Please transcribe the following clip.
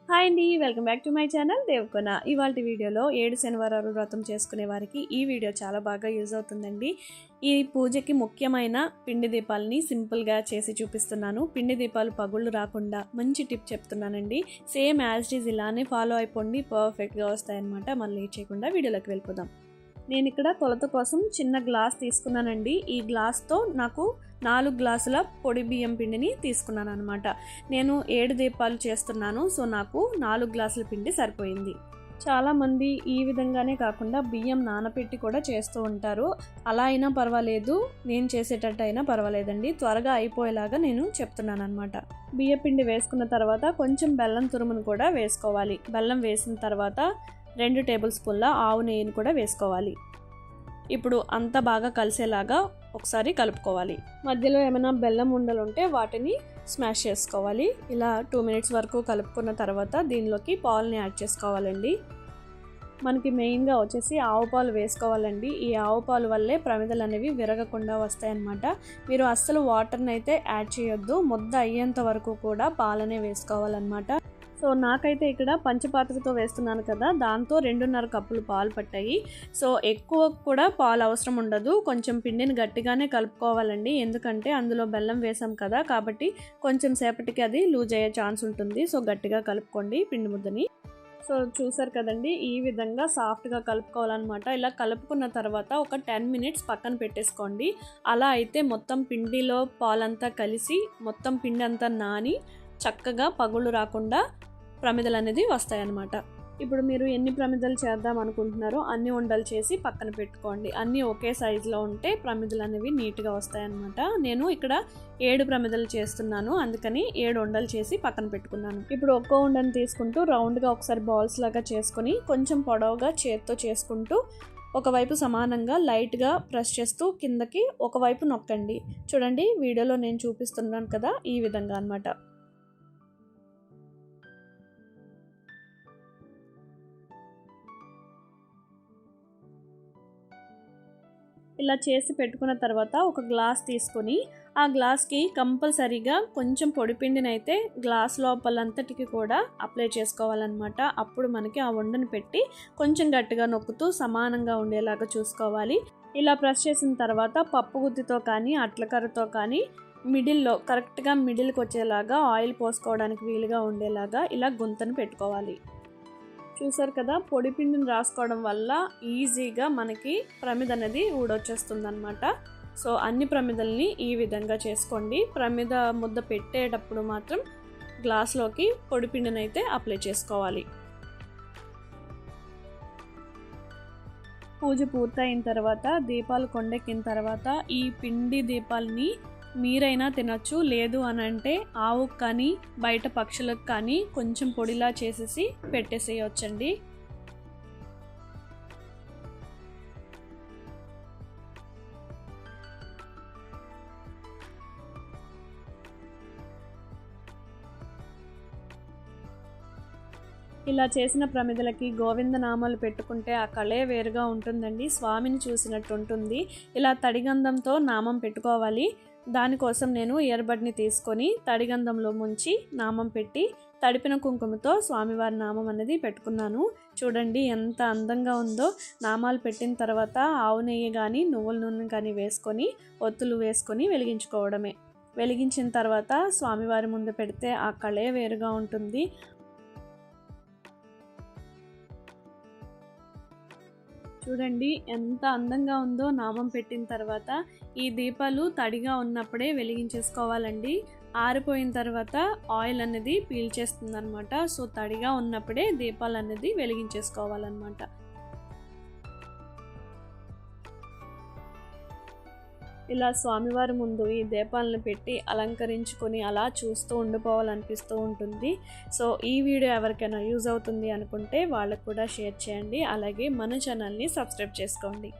Hi అండి, welcome back to my channel Devakona. ఇవాల్టి వీడియోలో 7 శనివారాలు వ్రతం చేసుకునే వారికి ఈ వీడియో చాలా బాగా యూజ్ అవుతుందండి. ఈ పూజకి ముఖ్యమైన పిండి దీపాలని సింపుల్గా చేసి చూపిస్తున్నాను. పిండి దీపాలు పగుళ్ళు రాకుండా మంచి టిప్ చెప్తున్నానండి. సేమ్ యాజ్ ఇట్ ఈజ్ ఇలానే ఫాలో అయిపోండి, పర్ఫెక్ట్గా వస్తాయన్నమాట. మనం లేట్ చేయకుండా వీడియోలోకి వెళ్ళిపోదాం. నేను ఇక్కడ కొలత కోసం చిన్న గ్లాస్ తీసుకున్నానండి. ఈ గ్లాస్తో నాకు 4 గ్లాసుల పొడి బియ్యం పిండిని తీసుకున్నాను అనమాట. నేను 7 దీపాలు చేస్తున్నాను, సో నాకు 4 గ్లాసుల పిండి సరిపోయింది. చాలామంది ఈ విధంగానే కాకుండా బియ్యం నానబెట్టి కూడా చేస్తూ ఉంటారు. అలా అయినా పర్వాలేదు, నేను చేసేటట్టు అయినా పర్వాలేదండి. త్వరగా అయిపోయేలాగా నేను చెప్తున్నాను అనమాట. బియ్య పిండి వేసుకున్న తర్వాత కొంచెం బెల్లం తురుమును కూడా వేసుకోవాలి. బెల్లం వేసిన తర్వాత 2 టేబుల్ స్పూన్ల ఆవు నెయ్యిని కూడా వేసుకోవాలి. ఇప్పుడు అంతా బాగా కలిసేలాగా ఒకసారి కలుపుకోవాలి. మధ్యలో ఏమైనా బెల్లం ఉండలు ఉంటే వాటిని స్మాష్ చేసుకోవాలి. ఇలా 2 మినిట్స్ వరకు కలుపుకున్న తర్వాత దీనిలోకి పాలని యాడ్ చేసుకోవాలండి. మనకి మెయిన్గా వచ్చేసి ఆవు పాలు వేసుకోవాలండి. ఈ ఆవు పాలు వల్లే ప్రమిదలు అనేవి విరగకుండా వస్తాయన్నమాట. మీరు అస్సలు వాటర్ని అయితే యాడ్ చేయొద్దు. ముద్ద అయ్యేంత వరకు కూడా పాలనే వేసుకోవాలన్నమాట. సో నాకైతే ఇక్కడ పంచపాత్రతో వేస్తున్నాను కదా, దాంతో 2.5 కప్పులు పాలు పట్టాయి. సో ఎక్కువ కూడా పాలు అవసరం ఉండదు. కొంచెం పిండిని గట్టిగానే కలుపుకోవాలండి, ఎందుకంటే అందులో బెల్లం వేసాం కదా, కాబట్టి కొంచెం సేపటికి అది లూజ్ అయ్యే ఛాన్స్ ఉంటుంది. సో గట్టిగా కలుపుకోండి పిండి ముద్దని. సో చూసారు కదండి, ఈ విధంగా సాఫ్ట్గా కలుపుకోవాలన్నమాట. ఇలా కలుపుకున్న తర్వాత ఒక 10 మినిట్స్ పక్కన పెట్టేసుకోండి. అలా అయితే మొత్తం పిండిలో పాలంతా కలిసి మొత్తం పిండి అంతా నాని చక్కగా పగుళ్ళు రాకుండా ప్రమిదలు అనేది వస్తాయన్నమాట. ఇప్పుడు మీరు ఎన్ని ప్రమిదలు చేద్దాం అనుకుంటున్నారో అన్ని ఉండలు చేసి పక్కన పెట్టుకోండి. అన్నీ ఒకే సైజులో ఉంటే ప్రమిదలు అనేవి నీట్గా వస్తాయన్నమాట. నేను ఇక్కడ 7 ప్రమిదలు చేస్తున్నాను, అందుకని 7 ఉండలు చేసి పక్కన పెట్టుకున్నాను. ఇప్పుడు ఒక్కో ఉండని తీసుకుంటూ రౌండ్గా ఒకసారి బాల్స్ లాగా చేసుకుని కొంచెం పొడవుగా చేత్తో చేసుకుంటూ ఒకవైపు సమానంగా లైట్గా ప్రెస్ చేస్తూ కిందకి ఒకవైపు నొక్కండి. చూడండి, వీడియోలో నేను చూపిస్తున్నాను కదా, ఈ విధంగా అన్నమాట. ఇలా చేసి పెట్టుకున్న తర్వాత ఒక గ్లాస్ తీసుకొని ఆ గ్లాస్కి కంపల్సరీగా కొంచెం పొడిపిండిని అయితే గ్లాస్ లోపలంతటికి కూడా అప్లై చేసుకోవాలన్నమాట. అప్పుడు మనకి ఆ ఉండని పెట్టి కొంచెం గట్టిగా నొక్కుతూ సమానంగా ఉండేలాగా చూసుకోవాలి. ఇలా ప్రెస్ చేసిన తర్వాత పప్పు గుత్తితో కానీ అట్లకర్రతో కానీ మిడిల్లో కరెక్ట్గా మిడిల్కి వచ్చేలాగా ఆయిల్ పోసుకోవడానికి వీలుగా ఉండేలాగా ఇలా గుంతను పెట్టుకోవాలి. చూసారు కదా, పొడి పిండిని రాసుకోవడం వల్ల ఈజీగా మనకి ప్రమిద అనేది ఊడొచ్చేస్తుంది అనమాట. సో అన్ని ప్రమిదల్ని ఈ విధంగా చేసుకోండి. ప్రమిద ముద్ద పెట్టేటప్పుడు మాత్రం గ్లాస్లోకి పొడి పిండిని అయితే అప్లై చేసుకోవాలి. పూజ పూర్తయిన తర్వాత దీపాలు కొండెక్కిన తర్వాత ఈ పిండి దీపాలని మీరైనా తినచ్చు, లేదు అని అంటే ఆవుకు కానీ బయట పక్షులకు కానీ కొంచెం పొడిలా చేసేసి పెట్టేసేయొచ్చండి. ఇలా చేసిన ప్రమిదలకి గోవిందనామాలు పెట్టుకుంటే ఆ కళే వేరుగా ఉంటుందండి. స్వామిని చూసినట్టు ఉంటుంది. ఇలా తడిగంధంతో నామం పెట్టుకోవాలి. దానికోసం నేను ఇయర్బడ్ని తీసుకొని తడిగంధంలో ముంచి నామం పెట్టి తడిపిన కుంకుమతో స్వామివారి నామం అనేది పెట్టుకున్నాను. చూడండి ఎంత అందంగా ఉందో. నామాలు పెట్టిన తర్వాత ఆవు నెయ్యి కానీ నువ్వుల నూనె కానీ వేసుకొని ఒత్తులు వేసుకొని వెలిగించుకోవడమే. వెలిగించిన తర్వాత స్వామివారి ముందు పెడితే ఆ కళే వేరుగా ఉంటుంది. చూడండి ఎంత అందంగా ఉందో నామం పెట్టిన తర్వాత. ఈ దీపాలు తడిగా ఉన్నప్పుడే వెలిగించేసుకోవాలండి. ఆరిపోయిన తర్వాత ఆయిల్ అనేది పీల్చేస్తుంది అనమాట. సో తడిగా ఉన్నప్పుడే దీపాలు అనేది వెలిగించేసుకోవాలన్నమాట. ఇలా స్వామివారి ముందు ఈ దీపాలను పెట్టి అలంకరించుకొని అలా చూస్తూ ఉండిపోవాలనిపిస్తూ ఉంటుంది. సో ఈ వీడియో ఎవరికైనా యూజ్ అవుతుంది అనుకుంటే వాళ్ళకు కూడా షేర్ చేయండి. అలాగే మన ఛానల్ని సబ్స్క్రైబ్ చేసుకోండి.